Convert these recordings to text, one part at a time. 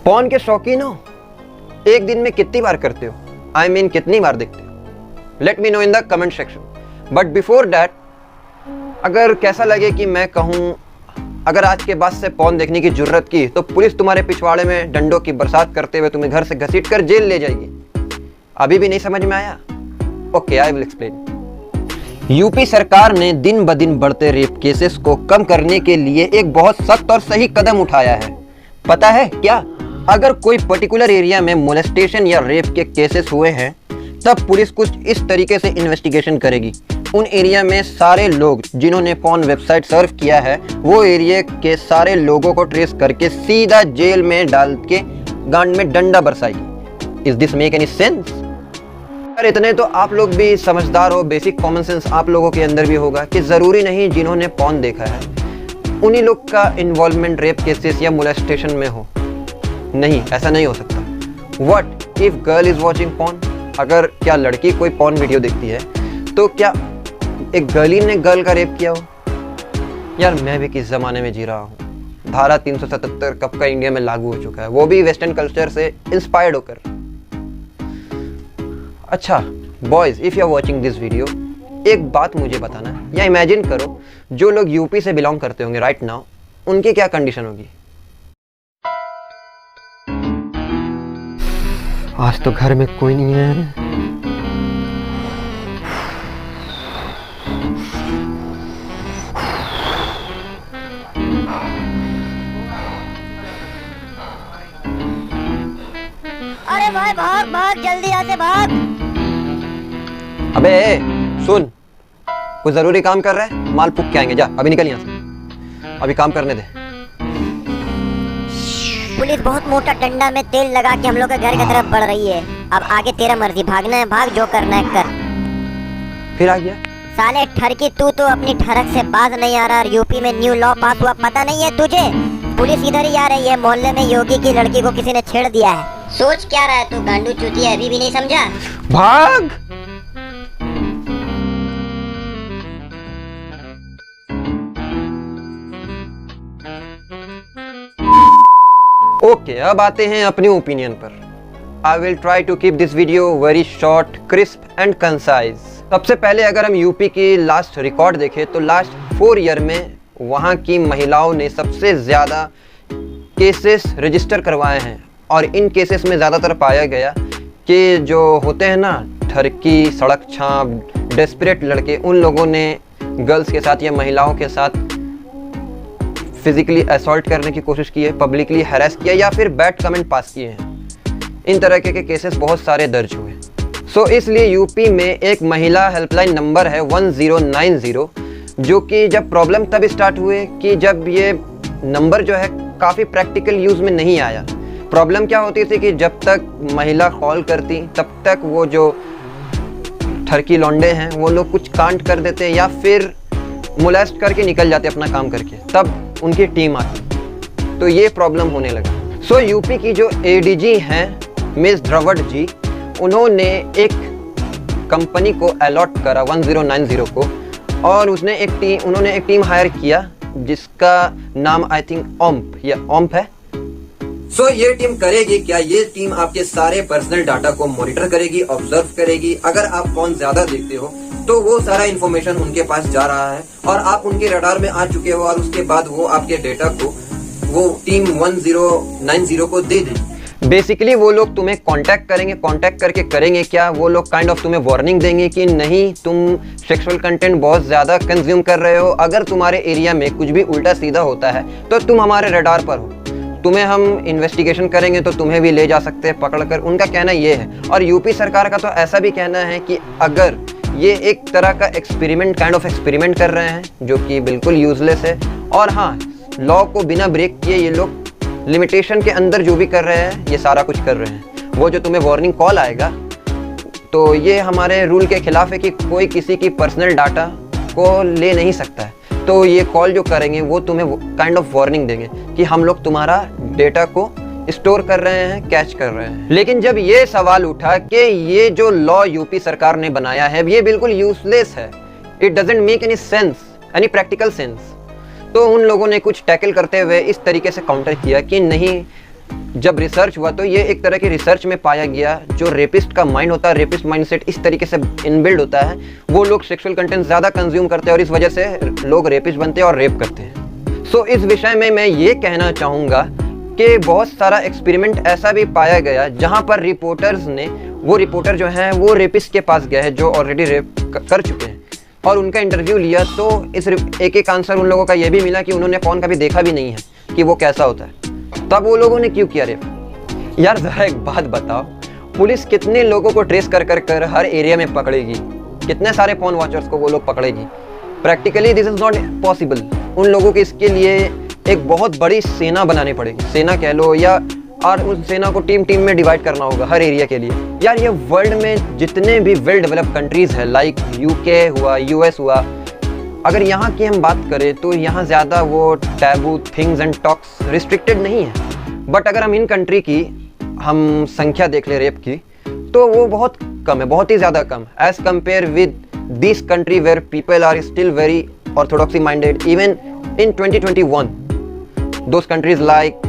Porn के शौकीन हो? एक दिन में कितनी बार करते हो? I mean, कितनी बार देखते हो? Let me know in the comment section. But before that, अगर कैसा लगे कि मैं कहूँ अगर आज के बाद से पॉर्न देखने की जरूरत की तो पुलिस तुम्हारे पिछवाड़े में डंडों की बरसात करते हुए तुम्हें घर से घसीट कर जेल ले जाएगी। अभी भी नहीं समझ में आया? Okay, I will explain. UP सरकार ने दिन ब दिन बढ़ते रेप केसेस को कम करने के लिए एक बहुत सख्त और सही कदम उठाया है। पता है क्या? अगर कोई पर्टिकुलर एरिया में मोलेस्टेशन या रेप के केसेस हुए हैं तब पुलिस कुछ इस तरीके से इन्वेस्टिगेशन करेगी। उन एरिया में सारे लोग जिन्होंने पॉर्न वेबसाइट सर्फ किया है वो एरिया के सारे लोगों को ट्रेस करके सीधा जेल में डाल के गांड में डंडा बरसाएगी। Is this make any sense? यार इतने तो आप लोग भी समझदार हो, बेसिक कॉमन सेंस आप लोगों के अंदर भी होगा कि ज़रूरी नहीं जिन्होंने पॉर्न देखा है उन्हीं लोग का इन्वॉल्वमेंट रेप केसेस या मोलेस्टेशन में हो। नहीं, ऐसा नहीं हो सकता। What if girl is watching porn? अगर क्या लड़की कोई पॉर्न वीडियो देखती है तो क्या एक गर्ली ने गर्ल का रेप किया हो? यार मैं भी किस ज़माने में जी रहा हूँ। धारा 377 कब का इंडिया में लागू हो चुका है, वो भी वेस्टर्न कल्चर से इंस्पायर्ड होकर। अच्छा boys, if you are watching this video, एक बात मुझे बताना या इमेजिन करो जो लोग यूपी से बिलोंग करते होंगे राइट नाउ, उनकी क्या कंडीशन होगी। आज तो घर में कोई नहीं है। अरे भाई भाग भाग, जल्दी यहाँ से भाग। अबे सुन, कुछ जरूरी काम कर रहा है, माल फूक के आएंगे। जा अभी निकल यहाँ से, अभी काम करने दे। पुलिस बहुत मोटा डंडा में तेल लगा के हम लोग के घर की तरफ बढ़ रही है। अब आगे तेरा मर्जी, भागना है भाग, जो करना है कर। फिर आ गया साले ठरकी, तू तो अपनी ठरक से बाज नहीं आ रहा। यूपी में न्यू लॉ पास हुआ, पता नहीं है तुझे? पुलिस इधर ही आ रही है। मोहल्ले में योगी की लड़की को किसी ने छेड़ दिया है। सोच क्या रहा है तू गांडू चूतिया, अभी भी नहीं समझा? भाग। ओके, अब आते हैं अपनी ओपिनियन पर। I will try to keep this video very short, crisp and concise. सबसे पहले अगर हम यूपी की लास्ट रिकॉर्ड देखें तो लास्ट 4 ईयर में वहाँ की महिलाओं ने सबसे ज़्यादा केसेस रजिस्टर करवाए हैं और इन केसेस में ज़्यादातर पाया गया कि जो होते हैं ना ठरकी, सड़क छाप, डेस्परेट लड़के, उन लोगों ने गर्ल्स के साथ या महिलाओं के साथ फिजिकली असॉल्ट करने की कोशिश की है, पब्लिकली हैरेस किया या फिर बैड कमेंट पास किए हैं। इन तरह के केसेस बहुत सारे दर्ज हुए। सो इसलिए यूपी में एक महिला हेल्पलाइन नंबर है 1090, जो कि जब प्रॉब्लम तब स्टार्ट हुए कि जब ये नंबर जो है काफ़ी प्रैक्टिकल यूज़ में नहीं आया। प्रॉब्लम क्या होती थी कि जब तक महिला कॉल करती तब तक वो जो ठरकी लौंडे हैं वो लोग कुछ कांड कर देते या फिर मोलेस्ट करके निकल जाते अपना काम करके, तब उनकी टीम आती, तो ये प्रॉब्लम होने लगा। सो यूपी की जो एडीजी हैं मिस द्रविड़ जी, उन्होंने एक कंपनी को अलॉट करा 1090 को, और उन्होंने एक टीम हायर किया जिसका नाम आई थिंक ओम्प है। सो ये टीम करेगी क्या? ये टीम आपके सारे पर्सनल डाटा को मॉनिटर करेगी, ऑब्जर्व करेगी। अगर आप फोन ज्यादा देखते हो तो वो सारा इन्फॉर्मेशन उनके पास जा रहा है और आप उनके रडार में आ चुके हो, और उसके बाद वो आपके डेटा को वो टीम 1090 को दे देगी। बेसिकली वो लोग तुम्हें कांटेक्ट करेंगे। कांटेक्ट करके करेंगे क्या? वो लोग काइंड ऑफ तुम्हें वार्निंग देंगे कि नहीं, तुम सेक्सुअल कंटेंट बहुत ज़्यादा कंज्यूम कर रहे हो। अगर तुम्हारे एरिया में कुछ भी उल्टा सीधा होता है तो तुम हमारे रडार पर हो, तुम्हें हम इन्वेस्टिगेशन करेंगे तो तुम्हें भी ले जा सकते हैं पकड़ कर। उनका कहना ये है। और यूपी सरकार का तो ऐसा भी कहना है कि अगर ये एक तरह का एक्सपेरिमेंट, काइंड ऑफ एक्सपेरिमेंट कर रहे हैं जो कि बिल्कुल यूजलेस है, और हाँ, लॉ को बिना ब्रेक किए ये लोग लिमिटेशन के अंदर जो भी कर रहे हैं ये सारा कुछ कर रहे हैं। वो जो तुम्हें वार्निंग कॉल आएगा तो ये हमारे रूल के खिलाफ है कि कोई किसी की पर्सनल डाटा को ले नहीं सकता है। तो ये कॉल जो करेंगे वो तुम्हें काइंड ऑफ वार्निंग देंगे कि हम लोग तुम्हारा डेटा को स्टोर कर रहे हैं, कैच कर रहे हैं। लेकिन जब ये सवाल उठा कि ये जो लॉ यूपी सरकार ने बनाया है ये बिल्कुल यूजलेस है, it doesn't make any sense, any practical sense, तो उन लोगों ने कुछ टैकल करते हुए इस तरीके से काउंटर किया कि नहीं, जब रिसर्च हुआ तो ये एक तरह की रिसर्च में पाया गया, जो रेपिस्ट का माइंड होता है, रेपिस्ट माइंडसेट इस तरीके से इनबिल्ड होता है, वो लोग सेक्सुअल कंटेंट ज़्यादा कंज्यूम करते हैं और इस वजह से लोग रेपिस्ट बनते हैं और रेप करते हैं। सो इस विषय में मैं ये कहना चाहूँगा कि बहुत सारा एक्सपेरिमेंट ऐसा भी पाया गया जहाँ पर रिपोर्टर्स ने, वो रिपोर्टर जो हैं वो रेपिस्ट के पास गए हैं जो ऑलरेडी रेप कर चुके हैं और उनका इंटरव्यू लिया, तो इस एक आंसर उन लोगों का ये भी मिला कि उन्होंने पॉर्न कभी देखा भी नहीं है कि वो कैसा होता है। तब वो लोगों ने क्यों किया रेप? यार ज़रा एक बात बताओ, पुलिस कितने लोगों को ट्रेस कर हर एरिया में पकड़ेगी? कितने सारे पॉर्न वॉचर्स को वो लोग पकड़ेगी? Practically this is not possible. उन लोगों के इसके लिए एक बहुत बड़ी सेना बनानी पड़ेगी, सेना कह लो, या और उस सेना को टीम में डिवाइड करना होगा हर एरिया के लिए। यार ये वर्ल्ड में जितने भी वेल डेवलप्ड कंट्रीज़ हैं, लाइक यूके हुआ, यूएस हुआ, अगर यहाँ की हम बात करें तो यहाँ ज़्यादा वो taboo things and talks restricted नहीं है। बट अगर हम इन कंट्री की हम संख्या देख ले रेप की, तो वो बहुत कम है, बहुत ही ज़्यादा कम, as compare with this country where people are still very orthodoxy minded even in 2021। Those countries like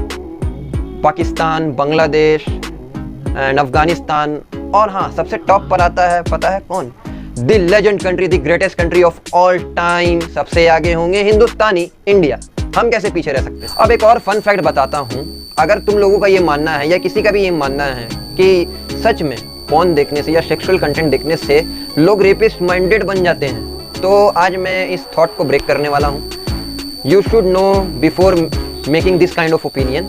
Pakistan, Bangladesh and Afghanistan, और हाँ सबसे टॉप पर आता है, पता है कौन? The legend country, the greatest country of all time, सबसे आगे होंगे हिंदुस्तानी, इंडिया। हम कैसे पीछे रह सकते हैं? अब एक और फन फैक्ट बताता हूँ। अगर तुम लोगों का ये मानना है या किसी का भी ये मानना है कि सच में पॉर्न देखने से या सेक्सुअल कंटेंट देखने से लोग रेपिस्ट माइंडेड बन जाते हैं, तो आज मैं इस थॉट को ब्रेक करने वाला हूँ। You should know before making this kind of opinion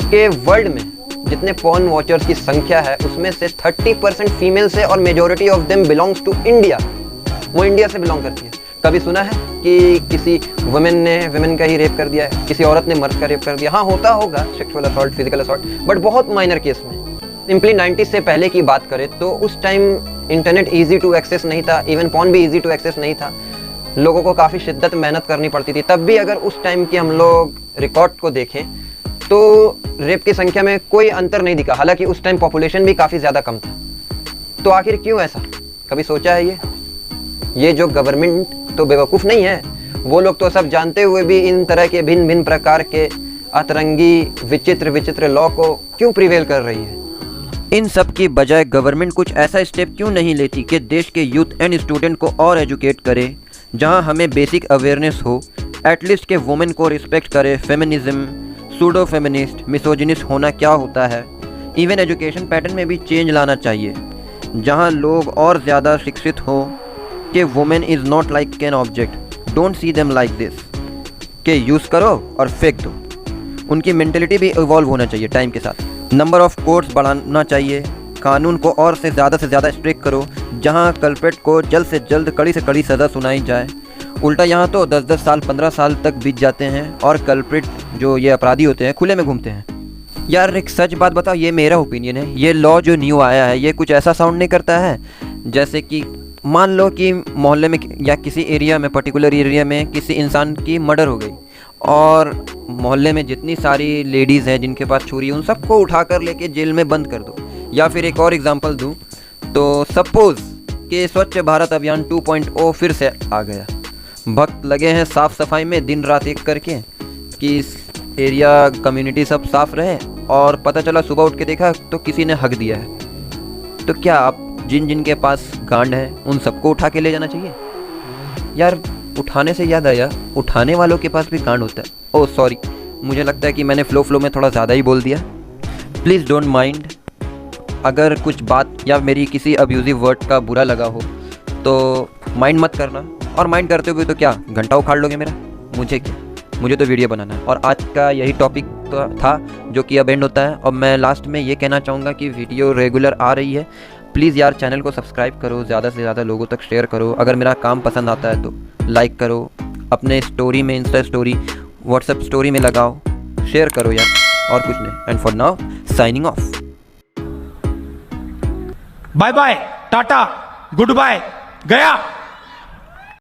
कि वर्ल्ड में जितने पॉर्न वॉचर्स की संख्या है उसमें से 30% फीमेल्स है और majority of them belongs to India. वो इंडिया से बिलोंग करती है। कभी सुना है कि किसी वुमेन ने वुमेन का ही रेप कर दिया है, किसी औरत ने मर्द का रेप कर दिया? हाँ होता होगा sexual assault, physical assault, but बहुत माइनर केस में। सिंपली 90s से पहले की बात करें तो उस time internet easy to access नहीं था, इवन पॉर्न भी ईजी टू एक्सेस नहीं था, लोगों को काफ़ी शिद्दत मेहनत करनी पड़ती थी। तब भी अगर उस टाइम की हम लोग रिकॉर्ड को देखें तो रेप की संख्या में कोई अंतर नहीं दिखा, हालांकि उस टाइम पॉपुलेशन भी काफ़ी ज़्यादा कम था। तो आखिर क्यों ऐसा? कभी सोचा है ये जो गवर्नमेंट तो बेवकूफ़ नहीं है, वो लोग तो सब जानते हुए भी इन तरह के भिन्न भिन्न प्रकार के अतरंगी विचित्र लॉ को क्यों प्रिवेल कर रही है? इन सब की बजाय गवर्नमेंट कुछ ऐसा स्टेप क्यों नहीं लेती कि देश के यूथ एंड स्टूडेंट को और एजुकेट करे, जहां हमें बेसिक अवेयरनेस हो, एटलीस्ट के वुमेन को रिस्पेक्ट करे, फेमिनिज्म, सूडो फेमिनिस्ट, मिसोजिनिस्ट होना क्या होता है। इवन एजुकेशन पैटर्न में भी चेंज लाना चाहिए, जहां लोग और ज़्यादा शिक्षित हो कि women is not like an object, don't see them like this, कि यूज़ करो और फेंक दो। उनकी मेंटेलिटी भी इवॉल्व होना चाहिए टाइम के साथ। नंबर ऑफ़ कोर्ट्स बढ़ाना चाहिए, कानून को और से ज़्यादा स्ट्रिक्ट करो, जहां कल्प्रेट को जल्द से जल्द कड़ी से कड़ी सज़ा सुनाई जाए। उल्टा यहाँ तो 10-10 साल 15 साल तक बीत जाते हैं और कल्प्रेट जो ये अपराधी होते हैं खुले में घूमते हैं। यार एक सच बात बताओ, ये मेरा ओपिनियन है, ये लॉ जो न्यू आया है ये कुछ ऐसा साउंड नहीं करता है जैसे कि मान लो कि मोहल्ले में या किसी एरिया में, पर्टिकुलर एरिया में किसी इंसान की मर्डर हो गई और मोहल्ले में जितनी सारी लेडीज़ हैं जिनके पास छुरी है उन सबको उठा कर लेके जेल में बंद कर दो। या फिर एक और एग्जांपल दूं तो सपोज़ कि स्वच्छ भारत अभियान 2.0 फिर से आ गया, भक्त लगे हैं साफ़ सफाई में दिन रात एक करके कि इस एरिया कम्युनिटी सब साफ़ रहे, और पता चला सुबह उठ के देखा तो किसी ने हक दिया है। तो क्या आप जिन के पास गांड है उन सबको उठा के ले जाना चाहिए? यार उठाने से याद आया, उठाने वालों के पास भी गांड होता है। ओह सॉरी, मुझे लगता है कि मैंने फ्लो में थोड़ा ज़्यादा ही बोल दिया। प्लीज़ डोंट माइंड अगर कुछ बात या मेरी किसी अब्यूजिव वर्ड का बुरा लगा हो तो माइंड मत करना, और माइंड करते हुए तो क्या घंटा उखाड़ लोगे मेरा? मुझे क्या, मुझे तो वीडियो बनाना है। और आज का यही टॉपिक तो था जो कि अब एंड होता है। और मैं लास्ट में ये कहना चाहूँगा कि वीडियो रेगुलर आ रही है, प्लीज़ यार चैनल को सब्सक्राइब करो, ज़्यादा से ज़्यादा लोगों तक शेयर करो। अगर मेरा काम पसंद आता है तो लाइक करो, अपने स्टोरी में, इंस्टा स्टोरी, व्हाट्सएप स्टोरी में लगाओ, शेयर करो यार, और कुछ नहीं। And for now signing off. Bye bye, टाटा, गुड बाय, गया।